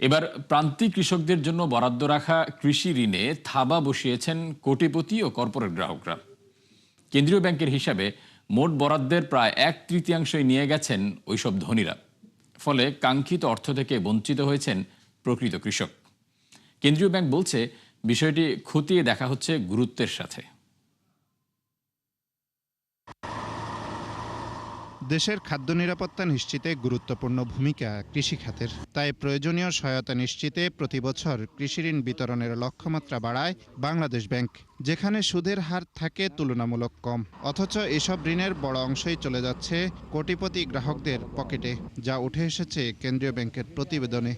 এবার প্রান্তিক কৃষকদের জন্য বরাদ্দ রাখা কৃষি ঋণে থাবা বসিয়েছেন কোটিপতি ও কর্পোরেট গ্রাহকরা। কেন্দ্রীয় ব্যাংকের হিসাবে মোট বরাদ্দের প্রায় 1/3 নিয়ে গেছেন ওইসব ধনীরা। ফলে কাঙ্ক্ষিত অর্থ থেকে বঞ্চিত হয়েছেন প্রকৃত কৃষক। কেন্দ্রীয় ব্যাংক বলছে, বিষয়টি খতিয়ে দেখা হচ্ছে গুরুত্বের সাথে। দেশের খাদ্য নিরাপত্তা নিশ্চিতে গুরুত্বপূর্ণ ভূমিকা কৃষিখাতের। তাই প্রয়োজনীয় সহায়তা নিশ্চিতে প্রতি বছর কৃষিঋণ বিতরণের লক্ষ্যমাত্রা বাড়ায় বাংলাদেশ ব্যাংক, যেখানে সুদের হার থাকে তুলনামূলক কম। অথচ এসব ঋণের বড় অংশই চলে যাচ্ছে কোটিপতি গ্রাহকদের পকেটে, যা উঠে এসেছে কেন্দ্রীয় ব্যাংকের প্রতিবেদনে।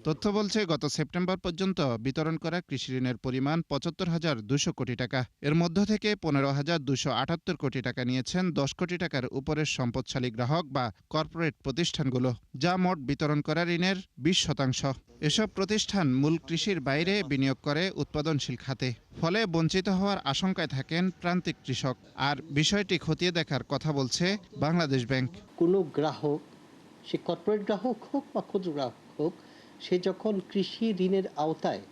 তথ্য বলছে, গত সেপ্টেম্বর পর্যন্ত বিতরণ করা কৃষি ঋণের পরিমাণ ৭৫,২০০ কোটি টাকা। এর মধ্য থেকে ১৫,২৭৮ কোটি টাকা নিয়েছেন ১০ কোটি টাকার উপরের সম্পদশালী গ্রাহক বা কর্পোরেট প্রতিষ্ঠানগুলো, যা মোট বিতরণ করা ঋণের ২০%। এসব প্রতিষ্ঠান মূল কৃষির বাইরে বিনিয়োগ করে উৎপাদনশীল খাতে। ফলে বঞ্চিত হওয়ার আশঙ্কায় থাকেন প্রান্তিক কৃষক। আর বিষয়টি খতিয়ে দেখার কথা বলছে বাংলাদেশ ব্যাংক। কোনো গ্রাহক, সে কর্পোরেট গ্রাহক হোক বা ক্ষুদ্র গ্রাহক হোক, সে যখন কৃষি ঋণের আওতায়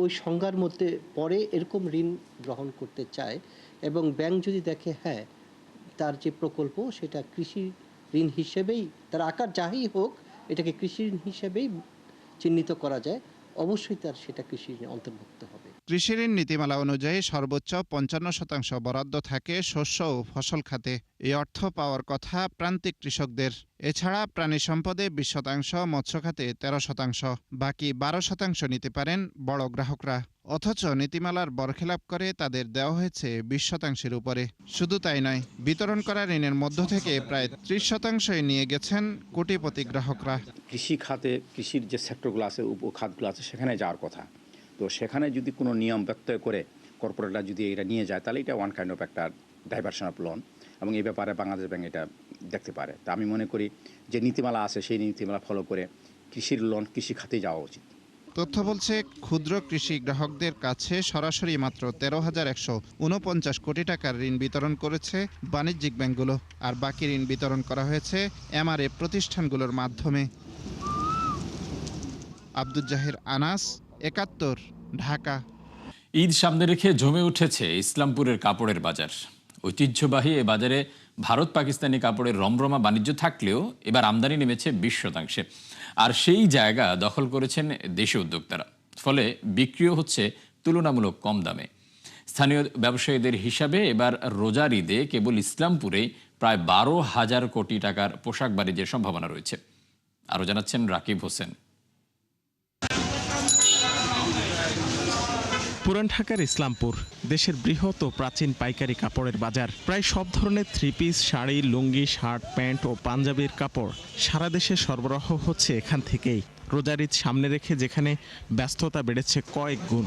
ওই সংজ্ঞার মধ্যে পড়ে এরকম ঋণ গ্রহণ করতে চায় এবং ব্যাংক যদি দেখে হ্যাঁ তার যে প্রকল্প সেটা কৃষি ঋণ হিসেবেই, তার আকার যাই হোক, এটাকে কৃষি ঋণ হিসেবেই চিহ্নিত করা যায়, অবশ্যই তার সেটা কৃষি ঋণে অন্তর্ভুক্ত হবে। কৃষি ঋণ নীতিমালা অনুযায়ী সর্বোচ্চ ৫৫% বরাদ্দ থাকে শস্য ও ফসল খাতে। এই অর্থ পাওয়ার কথা প্রান্তিক কৃষকদের। এছাড়া প্রাণী সম্পদে ২০%, মৎস্য খাতে ১৩%, বাকি ১২% নিতে পারেন বড় গ্রাহকরা। অথচ নীতিমালার বরখেলাপ করে তাদের দেওয়া হয়েছে ২০%-এর উপরে। শুধু তাই নয়, বিতরণ করা ঋণের মধ্য থেকে প্রায় ৩০%-ই নিয়ে গেছেন কোটিপতি গ্রাহকরা। কৃষি খাতে, কৃষির যে সেক্টরগুলো আছে, উপখাতগুলো আছে, সেখানে যাওয়ার কথা। তো সেখানে যদি কোনো নিয়ম ব্যত্যয় করে কর্পোরেটরা যদি এটা নিয়ে যায়, তাহলে এটা ওয়ান কাইন্ড অফ একটা ডাইভারশন অফ লোন, এবং এই ব্যাপারে বাংলাদেশ ব্যাংক এটা দেখতে পারে। তা আমি মনে করি যে নীতিমালা আছে, সেই নীতিমালা ফলো করে কৃষির লোন কৃষি খাতে যাওয়া উচিত। তথ্য বলছে, ক্ষুদ্র কৃষি গ্রাহকদের কাছে সরাসরি মাত্র ১৩,১৪৯ কোটি টাকার ঋণ বিতরণ করেছে বাণিজ্যিক ব্যাংকগুলো। আর বাকি ঋণ বিতরণ করা হয়েছে এমআরএ প্রতিষ্ঠানগুলোর মাধ্যমে। আব্দুল জাহির আনাস, ৭১, ঢাকা। ঈদ সামনে রেখে জমে উঠেছে ইসলামপুরের কাপড়ের বাজার। ঐতিহ্যবাহী এ বাজারে ভারত পাকিস্তানি কাপড়ের রমরমা বাণিজ্য থাকলেও এবার আমদানি নেমেছে ২০%। আর সেই জায়গা দখল করেছেন দেশীয় উদ্যোক্তারা। ফলে বিক্রিও হচ্ছে তুলনামূলক কম দামে। স্থানীয় ব্যবসায়ীদের হিসাবে এবার রোজার ঈদে কেবল ইসলামপুরেই প্রায় ১২,০০০ কোটি টাকার পোশাক বাণিজ্যের সম্ভাবনা রয়েছে। আরও জানাচ্ছেন রাকিব হোসেন। পুরান ঢাকার ইসলামপুর দেশের বৃহৎ ও প্রাচীন পাইকারি কাপড়ের বাজার। প্রায় সব ধরনের থ্রি পিস, শাড়ি, লুঙ্গি, শার্ট, প্যান্ট ও পাঞ্জাবির কাপড় সারা দেশে সরবরাহ হচ্ছে এখান থেকেই। রোজার ঈদ সামনে রেখে যেখানে ব্যস্ততা বেড়েছে কয়েক গুণ,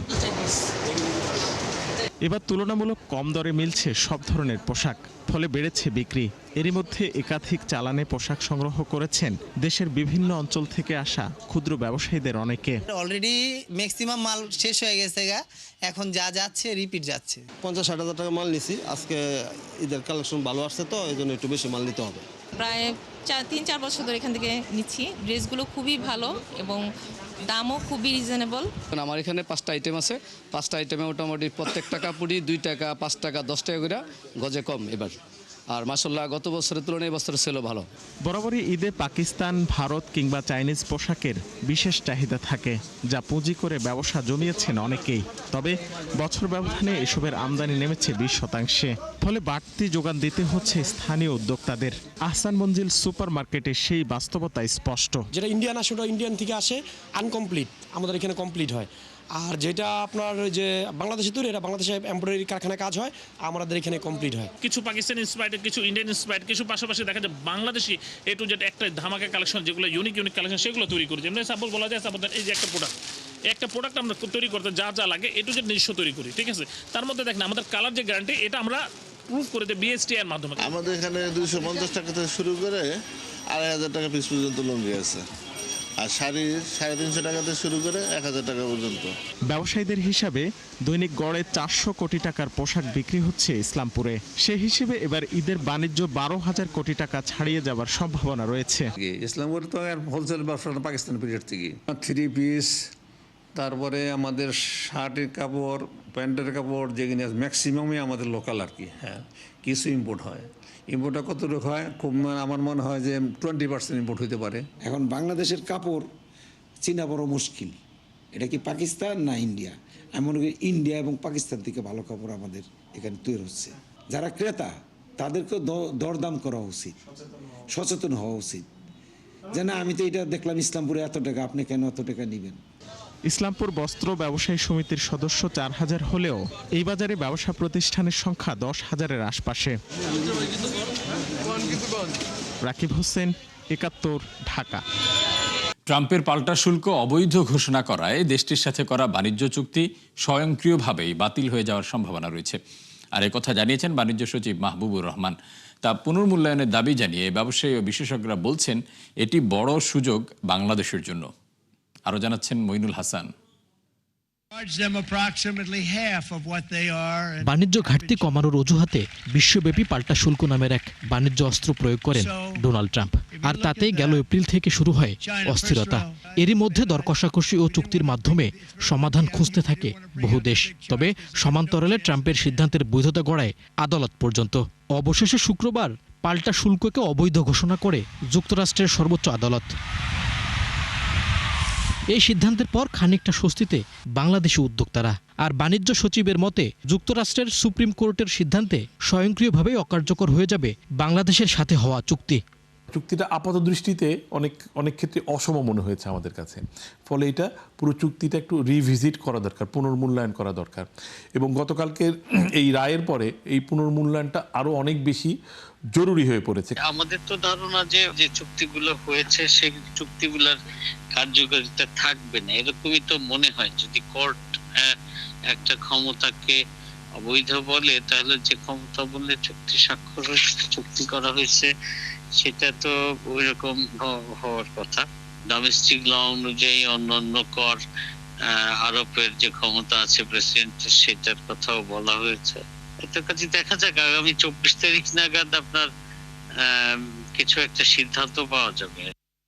এবার তুলনামূলক কম দরে মিলছে সব ধরনের পোশাক, ফলে বেড়েছে বিক্রি। এরই মধ্যে একাধিক চালানে পোশাক সংগ্রহ করেছেন দেশের বিভিন্ন অঞ্চল থেকে আসা ক্ষুদ্র ব্যবসায়ীদের অনেকে। অলরেডি ম্যাক্সিমাম মাল শেষ হয়ে গেছে, এখন যা যাচ্ছে রিপিট যাচ্ছে। ৫০-৬০ হাজার টাকা মাল নিছি। আজকে ঈদের কালেকশন ভালো আসছে, তো এই জন্য একটু বেশি মাল নিতে হবে। প্রায় ৩-৪ বছর ধরে এখান থেকে নিচ্ছি। ড্রেসগুলো খুবই ভালো এবং দামও খুবই রিজনেবল। আমার এখানে 5টা আইটেম আছে। 5টা আইটেমে মোটামুটি প্রত্যেকটা কাপড়ই 2 টাকা, 5 টাকা, 10 টাকা করে গজে কম এবার। আর মাশাআল্লাহ গত বছরের তুলনায় এবছর সেলও ভালো। বরাবরই ঈদে পাকিস্তান, ভারত কিংবা চাইনিজ পোশাকের বিশেষ চাহিদা থাকে, যা পুঁজি করে ব্যবসা জমিয়েছেন অনেকেই। তবে বছর ব্যবধানে এসবের আমদানি নেমেছে 20%। ফলে বাড়তি যোগান দিতে হচ্ছে স্থানীয় উদ্যোক্তাদের। আহসান মঞ্জিল সুপার মার্কেটে সেই বাস্তবতা স্পষ্ট। যেটা ইন্ডিয়ান আসে ওটা ইন্ডিয়ান থেকে আসে, আনকমপ্লিট, আমাদের এখানে কমপ্লিট হয়। আর যেটা আপনার যে বাংলাদেশে তৈরি, এটা বাংলাদেশে এমব্রয়ডারি কারখানায় কাজ হয়, আমাদের এখানে কমপ্লিট হয়। কিছু পাকিস্তানি ইন্সপায়ার্ড, কিছু ইন্ডিয়ান ইন্সপায়ার্ড, কিছু পাশাপাশি দেখা যায় বাংলাদেশি এ টু জেড একটা ধামাকা কালেকশন, যেগুলো ইউনিক কালেকশন, সেগুলো তৈরি করি। যেমন সাপোজ বলা যায়, সাপোজ এই যে একটা প্রোডাক্ট আমরা তৈরি করতে যা লাগে এ টু জেড নিজস্ব তৈরি করি, ঠিক আছে। তার মধ্যে দেখেন আমাদের কালার যে গ্যারান্টি, এটা আমরা প্রুভ করে দিই বিএসটি এর মাধ্যমে। আমাদের এখানে 250 টাকা থেকে শুরু করে 2,500 টাকা পিস পর্যন্ত লুঙ্গি আছে। আর শাড়ি 350 টাকা থেকে শুরু করে 1000 টাকা পর্যন্ত। ব্যবসায়ীদের হিসাবে দৈনিক গড়ে 400 কোটি টাকার পোশাক বিক্রি হচ্ছে ইসলামপুরে। সে হিসেবে এবার ঈদের বাণিজ্য 12,000 কোটি টাকা ছাড়িয়ে যাবার সম্ভাবনা রয়েছে। ইসলামপুর তো হোলসেল ব্যবসা পাকিস্তান পিরিয়ড থেকে 3 পিস, তারপরে আমাদের শার্টের কাপড়, প্যান্টের কাপড় যেগুলো ম্যাক্সিমামই আমাদের লোকাল আর কি। হ্যাঁ, কিছু ইম্পোর্ট হয়। ইম্পোর্টটা কতটুকু হয়? খুব আমার মনে হয় যে 20% ইম্পোর্ট হতে পারে। এখন বাংলাদেশের কাপড় চিনা বড় মুশকিল। এটা কি পাকিস্তান না ইন্ডিয়া? এমনকি ইন্ডিয়া এবং পাকিস্তান থেকে ভালো কাপড় আমাদের এখানে তৈরি হচ্ছে। যারা ক্রেতা তাদেরকেও দরদাম করা উচিত, সচেতন হওয়া উচিত, যে না আমি তো এটা দেখলাম ইসলামপুরে এত টাকা, আপনি কেন এত টাকা নেবেন? ইসলামপুর বস্ত্র ব্যবসায়ী সমিতির সদস্য 4000 হলেও এই বাজারে ব্যবসা প্রতিষ্ঠানের সংখ্যা 10,000-এর আশপাশে। রাকিব হোসেন, 71, ঢাকা। ট্রাম্পের পাল্টা শুল্ক অবৈধ ঘোষণা করায় দেশটির সাথে করা বাণিজ্য চুক্তি স্বয়ংক্রিয়ভাবেই বাতিল হয়ে যাওয়ার সম্ভাবনা রয়েছে। আর কথা জানিয়েছেন বাণিজ্য সচিব মাহবুবুর রহমান। তা পুনর্মূল্যায়নের দাবি জানিয়ে ব্যবসায়ী ও বিশেষজ্ঞরা বলছেন এটি বড় সুযোগ বাংলাদেশের জন্য। আরও জানাচ্ছেন মইনুল হাসান। বাণিজ্য ঘাটতি কমানোর অজুহাতে বিশ্বব্যাপী পাল্টা শুল্ক নামের এক বাণিজ্য অস্ত্র প্রয়োগ করেন ডোনাল্ড ট্রাম্প। আর তাতেই গেল এপ্রিল থেকে শুরু হয় অস্থিরতা। এরই মধ্যে দর কষাকষি ও চুক্তির মাধ্যমে সমাধান খুঁজতে থাকে বহু দেশ। তবে সমান্তরালে ট্রাম্পের সিদ্ধান্তের বৈধতা গড়ায় আদালত পর্যন্ত। অবশেষে শুক্রবার পাল্টা শুল্ককে অবৈধ ঘোষণা করে যুক্তরাষ্ট্রের সর্বোচ্চ আদালত। এই সিদ্ধান্তের পর খানিকটা স্বস্তিতে বাংলাদেশি উদ্যোক্তারা। আর বাণিজ্য সচিবের মতে যুক্তরাষ্ট্রের সুপ্রিম কোর্টের সিদ্ধান্তে স্বয়ংক্রিয়ভাবে অকার্যকর হয়ে যাবে বাংলাদেশের সাথে হওয়া চুক্তি। চুক্তিটা আপাত দৃষ্টিতে অনেক ক্ষেত্রে অসম মনে হয়েছে আমাদের কাছে। ফলে এটা পুরো চুক্তিটা একটু রিভিজিট করা দরকার, পুনর্মূল্যায়ন করা দরকার। এবং গতকালকের এই রায়ের পরে এই পুনর্মূল্যায়নটা আরও অনেক বেশি জরুরি হয়ে পড়েছে। আমাদের তো ধারণা যে চুক্তিগুলো হয়েছে সেই চুক্তিগুলোর কার্যকারিতা থাকবে না, এরকমই তো মনে হয়। যদি কোর্ট একটা ক্ষমতাকে অবৈধ বলে, তাহলে যে ক্ষমতা বলে চুক্তি স্বাক্ষর হয়েছে, চুক্তি করা হয়েছে, সেটা তো ওইরকম হওয়ার কথা। ডোমেস্টিক ল অনুযায়ী অন্যান্য কর আরোপের যে ক্ষমতা আছে প্রেসিডেন্টের, সেটার কথাও বলা হয়েছে। এত কাছে দেখা যাক, আগামী 24 তারিখ নাগাদ আপনার কিছু একটা সিদ্ধান্ত পাওয়া যাবে।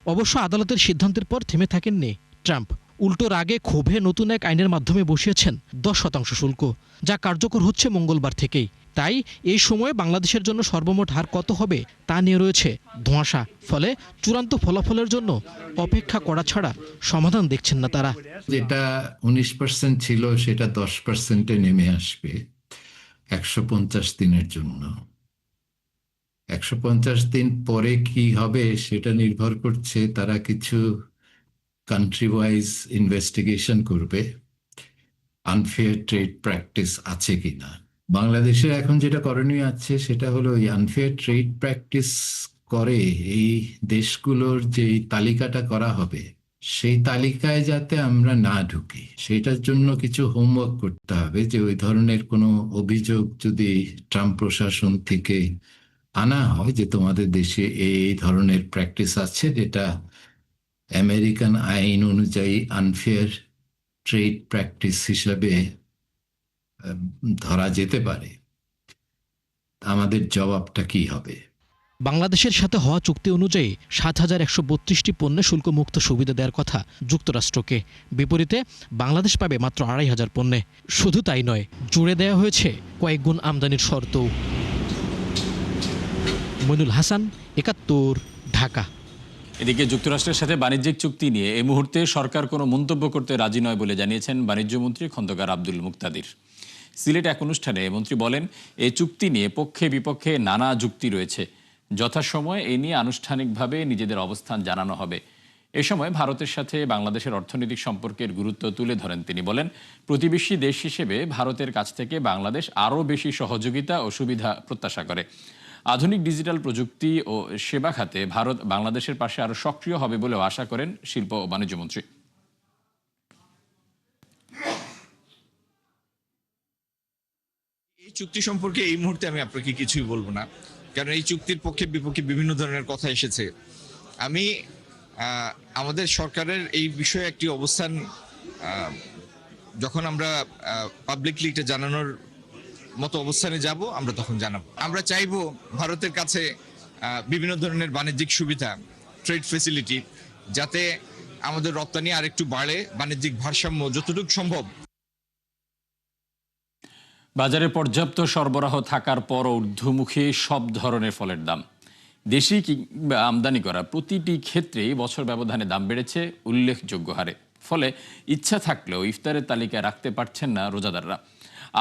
অবশ্য আদালতের সিদ্ধান্তের পর থেমে থাকেননি ট্রাম্প। উল্টো রাগে ক্ষোভে নতুন এক আইনের মাধ্যমে বসিয়েছেন 10% শুল্ক, যা কার্যকর হচ্ছে মঙ্গলবার থেকেই। তাই এই সময়ে বাংলাদেশের জন্য সর্বমোট হার কত হবে তা নিয়ে রয়েছে ধোঁয়াশা। ফলে চূড়ান্ত ফলাফলের জন্য অপেক্ষা করা ছাড়া সমাধান দেখছেন না তারা। যেটা 19% ছিল সেটা 10%-এ নেমে আসবে 150 দিনের জন্য। 150 দিন পরে কি হবে সেটা নির্ভর করছে, তারা কিছু কান্ট্রি ওয়াইজ ইনভেস্টিগেশন করবে, আনফেয়ার ট্রেড প্র্যাকটিস আছে কিনা। বাংলাদেশের এখন যেটা করণীয় আছে সেটা হলো এই আনফেয়ার ট্রেড প্র্যাকটিস করে এই দেশগুলোর যে তালিকাটা করা হবে, সেই তালিকায় যাতে আমরা না ঢুকি, সেটার জন্য কিছু হোমওয়ার্ক করতে হবে। যে ওই ধরনের কোনো অভিযোগ যদি ট্রাম্প প্রশাসন থেকে আনা হয় যে তোমাদের দেশে এই ধরনের প্র্যাকটিস আছে, যেটা আমেরিকান আইন অনুযায়ী আনফেয়ার ট্রেড প্র্যাকটিস হিসাবে ধরা যেতে পারে, আমাদের জবাবটা কি হবে? বাংলাদেশের সাথে হওয়া চুক্তি অনুযায়ী 7,132টি পণ্যে শুল্কমুক্ত সুবিধা দেওয়ার কথা যুক্তরাষ্ট্রকে। বিপরীতে বাংলাদেশ পাবে মাত্র 2,500 পণ্যে। শুধু তাই নয়, জুড়ে দেওয়া হয়েছে কয়েক গুণ আমদানির শর্তও। মইনুল হাসান, 71, ঢাকা। এদিকে যুক্তরাষ্ট্রের সাথে বাণিজ্যিক চুক্তি নিয়ে এই মুহূর্তে সরকার কোনো মন্তব্য করতে রাজি নয় বলে জানিয়েছেন বাণিজ্যমন্ত্রী খন্দকার আব্দুল মুক্তাদির। সিলেট এক অনুষ্ঠানে মন্ত্রী বলেন, এই চুক্তি নিয়ে পক্ষে বিপক্ষে নানা যুক্তি রয়েছে, যথাসময়ে এ নিয়ে আনুষ্ঠানিকভাবে নিজেদের অবস্থান জানানো হবে। এ সময় ভারতের সাথে বাংলাদেশের অর্থনৈতিক সম্পর্কের গুরুত্ব তুলে ধরেন তিনি। বলেন, প্রতিবেশী দেশ হিসেবে ভারতের কাছ থেকে বাংলাদেশ আরও বেশি সহযোগিতা ও সুবিধা প্রত্যাশা করে। আধুনিক ডিজিটাল প্রযুক্তি ও সেবা খাতে ভারত বাংলাদেশের পাশে আরও সক্রিয় হবে বলেও আশা করেন শিল্প ও বাণিজ্যমন্ত্রী। এই চুক্তি সম্পর্কে এই মুহূর্তে আমি আপনাকে কিছুই বলবো না, কারণ এই চুক্তির পক্ষে বিপক্ষে বিভিন্ন ধরনের কথা এসেছে। আমি আমাদের সরকারের এই বিষয়ে একটি অবস্থান যখন আমরা পাবলিকলি এটা জানানোর মতো অবস্থানে যাব আমরা তখন জানাবো। আমরা চাইবো ভারতের কাছে বিভিন্ন ধরনের বাণিজ্যিক সুবিধা, ট্রেড ফেসিলিটি, যাতে আমাদের রপ্তানি আরেকটু বাড়ে, বাণিজ্যিক ভারসাম্য যতটুকু সম্ভব। বাজারে পর্যাপ্ত সরবরাহ থাকার পর ঊর্ধ্বমুখী সব ধরনের ফলের দাম। দেশি কিংবা আমদানি করা প্রতিটি ক্ষেত্রেই বছর ব্যবধানে দাম বেড়েছে উল্লেখযোগ্য হারে। ফলে ইচ্ছা থাকলেও ইফতারের তালিকায় রাখতে পারছেন না রোজাদাররা।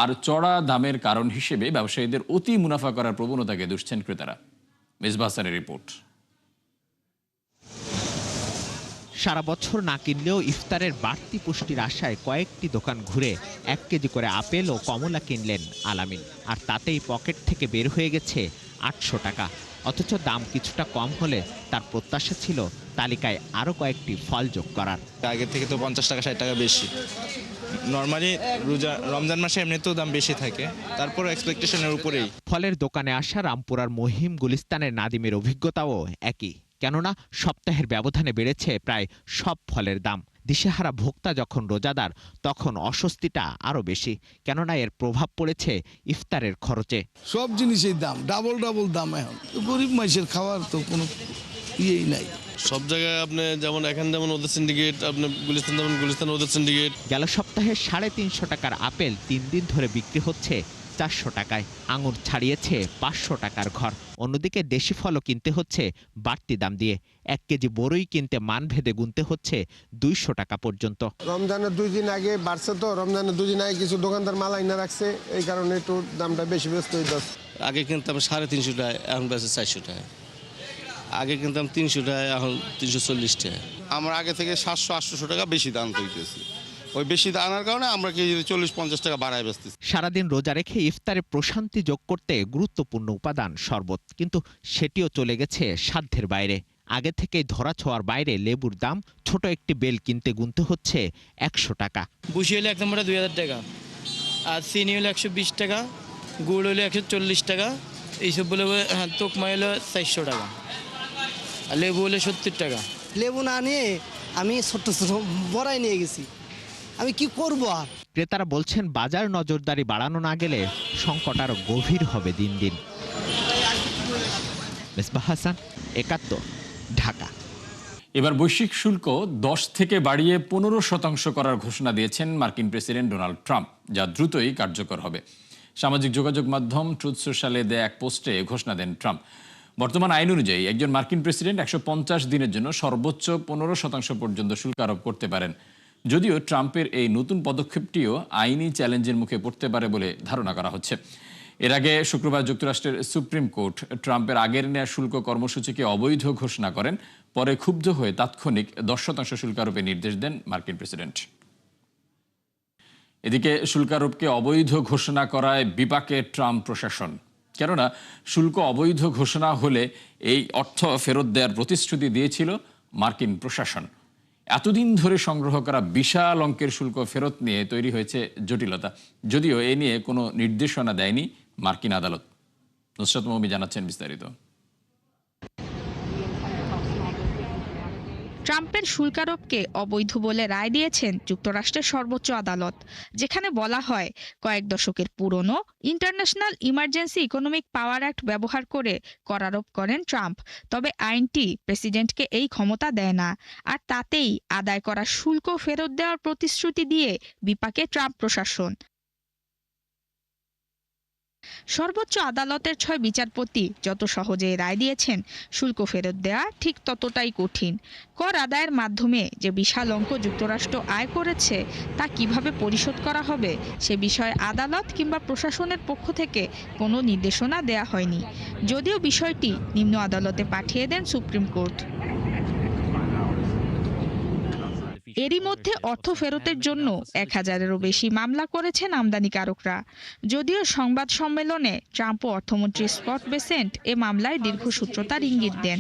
আর চড়া দামের কারণ হিসেবে ব্যবসায়ীদের অতি মুনাফা করার প্রবণতাকে দুষছেন ক্রেতারা। মেজবাহ হাসানের রিপোর্ট। সারা বছর না কিনলেও ইফতারের বাড়তি পুষ্টির আশায় কয়েকটি দোকান ঘুরে 1 কেজি করে আপেল ও কমলা কিনলেন আলামিন। আর তাতেই পকেট থেকে বের হয়ে গেছে 800 টাকা। অথচ দাম কিছুটা কম হলে তার প্রত্যাশা ছিল তালিকায় আরও কয়েকটি ফল যোগ করার। আগের থেকে তো 50 টাকা 60 টাকা বেশি। নর্মালি রমজান মাসে এমনিতেও দাম বেশি থাকে, তারপর এক্সপেকটেশনের উপরেই। ফলের দোকানে আসা রামপুরার মহিম গুলিস্তানের নাদিমের অভিজ্ঞতাও একই। কেননা সপ্তাহের ব্যবধানে বেড়েছে প্রায় সব ফলের দাম। দিশেহারা ভোক্তা যখন রোজাদার, তখন অস্বস্তিটা আরও বেশি। কেননা এর প্রভাব পড়েছে ইফতারের খরচে। সব জিনিসের দাম ডাবল দাম। এখন গরিব মানুষের খাওয়ার তো কোনো ইয়েই নাই। সব জায়গায় আপনি যেমন এখানে যেমন ওদের সিন্ডিকেট, আপনি গুলিস্তান যেমন গুলিস্তান ওদের সিন্ডিকেট। গেল সপ্তাহে 350 টাকার আপেল 3 দিন ধরে বিক্রি হচ্ছে 400 টাকায়। আঙুর ছাড়িয়েছে 500 টাকার ঘর। অন্যদিকে দেশি ফলও কিনতে হচ্ছে বাড়তি দাম দিয়ে। 1 কেজি বড়ই কিনতে মানভেদে গুনতে হচ্ছে 200 টাকা পর্যন্ত। রমজানের 2 দিন আগে বাড়ছে, তো রমজানের 2 দিন আগে কিছু দোকানদার মাল আইনা রাখছে, এই কারণে একটু দামটা বেশি ব্যস্ত হইতেছে। আগে কিনতাম 350 টাকা, এখন বেশি 400 টাকা। আগে কিনতাম 300 টাকা, এখন 340 টাকা। আমরা আগে থেকে 700-800 টাকা বেশি দাম দিতেছি। ওই বেশি আনার কারণে আমরা কেজি 40-50 টাকা বাড়ায় বেচতেছি। সারাদিন রোজা রেখে ইফতারে প্রশান্তি যোগ করতে গুরুত্বপূর্ণ উপাদান শরবত, কিন্তু সেটিও চলে গেছে সাধ্যের বাইরে। আগে থেকেই ধরা ছোঁয়ার বাইরে লেবুর দাম ছোট একটি বেল কিনতে গুনতে হচ্ছে 100 টাকা। বুশি হলে 1 নম্বরে 2000 টাকা, আর চিনি হলে 120 টাকা, গুড় হলে 140 টাকা, এইসব বলে তোকমা হলে 400 টাকা, আর লেবু হলে 70 টাকা। লেবু না নিয়ে আমি ছোট বড়াই নিয়ে গেছি, আমি কি করব আর। ক্রেতারা বলছেন বাজার নজরদারি বাড়ানো না গেলে সংকট আরো গভীর হবে দিন দিন। মেজবাহ হাসান, একাত্তর, ঢাকা। এবার বৈশ্বিক শুল্ক 10 থেকে বাড়িয়ে 15% করার ঘোষণা দিয়েছেন মার্কিন প্রেসিডেন্ট ডোনাল্ড ট্রাম্প, যা দ্রুতই কার্যকর হবে। সামাজিক যোগাযোগ মাধ্যম ট্রুথ সোশ্যালে দেয়া এক পোস্টে ঘোষণা দেন ট্রাম্প। বর্তমান আইন অনুযায়ী একজন মার্কিন প্রেসিডেন্ট 150 দিনের জন্য সর্বোচ্চ 15% পর্যন্ত শুল্ক আরোপ করতে পারেন। যদিও ট্রাম্পের এই নতুন পদক্ষেপটিও আইনি চ্যালেঞ্জের মুখে পড়তে পারে বলে ধারণা করা হচ্ছে। এর আগে শুক্রবার যুক্তরাষ্ট্রের সুপ্রিম কোর্ট ট্রাম্পের আগের নেয়া শুল্ক কর্মসূচিকে অবৈধ ঘোষণা করেন। পরে ক্ষুব্ধ হয়ে তাৎক্ষণিক 10% শুল্ক আরোপের নির্দেশ দেন মার্কিন প্রেসিডেন্ট। এদিকে শুল্ক আরোপকে অবৈধ ঘোষণা করায় বিপাকে ট্রাম্প প্রশাসন। কেননা শুল্ক অবৈধ ঘোষণা হলে এই অর্থ ফেরত দেওয়ার প্রতিশ্রুতি দিয়েছিল মার্কিন প্রশাসন। এতদিন ধরে সংগ্রহ করা বিশাল অঙ্কের শুল্ক ফেরত নিয়ে তৈরি হয়েছে জটিলতা, যদিও এ নিয়ে কোনো নির্দেশনা দেয়নি মার্কিন আদালত। নুসরাত মৌমি জানাচ্ছেন বিস্তারিত। ট্রাম্পের শুল্কারোপকে অবৈধ বলে রায় দিয়েছেন যুক্তরাষ্ট্রের সর্বোচ্চ আদালত, যেখানে বলা হয় কয়েক দশকের পুরনো ইন্টারন্যাশনাল ইমার্জেন্সি ইকোনমিক পাওয়ার অ্যাক্ট ব্যবহার করে করারোপ করেন ট্রাম্প। তবে আইনটি প্রেসিডেন্টকে এই ক্ষমতা দেয় না, আর তাতেই আদায় করা শুল্ক ফেরত দেওয়ার প্রতিশ্রুতি দিয়ে বিপাকে ট্রাম্প প্রশাসন। সর্বোচ্চ আদালতের 6 বিচারপতি যত সহজে রায় দিয়েছেন, শুল্ক ফেরত দেওয়া ঠিক ততটাই কঠিন। কর আদায়ের মাধ্যমে যে বিশাল অঙ্ক যুক্তরাষ্ট্র আয় করেছে তা কিভাবে পরিশোধ করা হবে সে বিষয়ে আদালত কিংবা প্রশাসনের পক্ষ থেকে কোনো নির্দেশনা দেয়া হয়নি, যদিও বিষয়টি নিম্ন আদালতে পাঠিয়ে দেন সুপ্রিম কোর্ট। এরই মধ্যে অর্থ ফেরতের জন্য 1000-এরও বেশি মামলা করেছেন আমদানিকারকরা। যদিও সংবাদ সম্মেলনে ট্রাম্প ও অর্থমন্ত্রী স্কট বেসেন্ট এ মামলায় দীর্ঘসূত্রতার ইঙ্গিত দেন।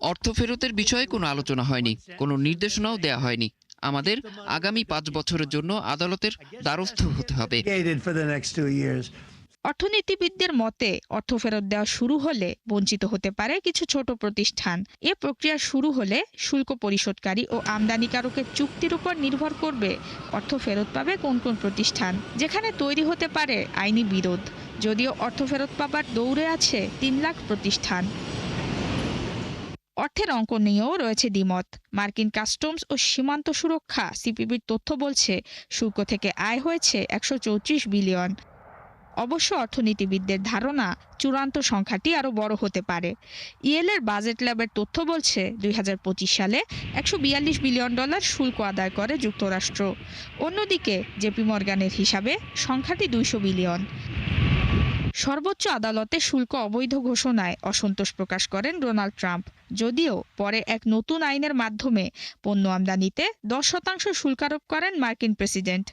অর্থ ফেরতের বিষয়ে কোনো আলোচনা হয়নি, কোনো নির্দেশনাও দেয়া হয়নি। আমাদের আগামী 5 বছরের জন্য আদালতের দ্বারস্থ হতে হবে। অর্থনীতিবিদদের মতে অর্থ ফেরত দেওয়া শুরু হলে বঞ্চিত হতে পারে কিছু ছোট প্রতিষ্ঠান। এ প্রক্রিয়া শুরু হলে শুল্ক পরিশোধকারী ও আমদানিকারকের চুক্তির উপর নির্ভর করবে অর্থ ফেরত পাবে কোন কোন প্রতিষ্ঠান, যেখানে তৈরি হতে পারে আইনি বিরোধ। যদিও অর্থ ফেরত পাবার দৌড়ে আছে 3 লাখ প্রতিষ্ঠান। অর্থের অঙ্ক নিয়েও রয়েছে দ্বিমত। মার্কিন কাস্টমস ও সীমান্ত সুরক্ষা সিপিবির তথ্য বলছে শুল্ক থেকে আয় হয়েছে 134 বিলিয়ন। অবশ্য অর্থনীতিবিদদের ধারণা চূড়ান্ত সংখ্যাটি আরও বড় হতে পারে। ইএলের বাজেট ল্যাবের তথ্য বলছে 2025 সালে $142 বিলিয়ন শুল্ক আদায় করে যুক্তরাষ্ট্র। অন্যদিকে জেপি মর্গানের হিসাবে সংখ্যাটি 200 বিলিয়ন। সর্বোচ্চ আদালতে শুল্ক অবৈধ ঘোষণায় অসন্তোষ প্রকাশ করেন ডোনাল্ড ট্রাম্প। যদিও পরে এক নতুন আইনের মাধ্যমে পণ্য আমদানিতে 10% শুল্ক আরোপ করেন মার্কিন প্রেসিডেন্ট।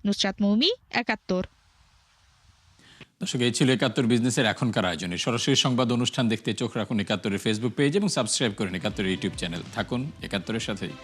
নুসরাত মৌমি, 71। দর্শক, এই ছিল 71 বিজনেসের এখনকার আয়োজনে। সরাসরি সংবাদ অনুষ্ঠান দেখতে চোখ রাখুন 71-এর ফেসবুক পেজ এবং সাবস্ক্রাইব করুন 71-এর ইউটিউব চ্যানেল। থাকুন 71-এর সাথেই।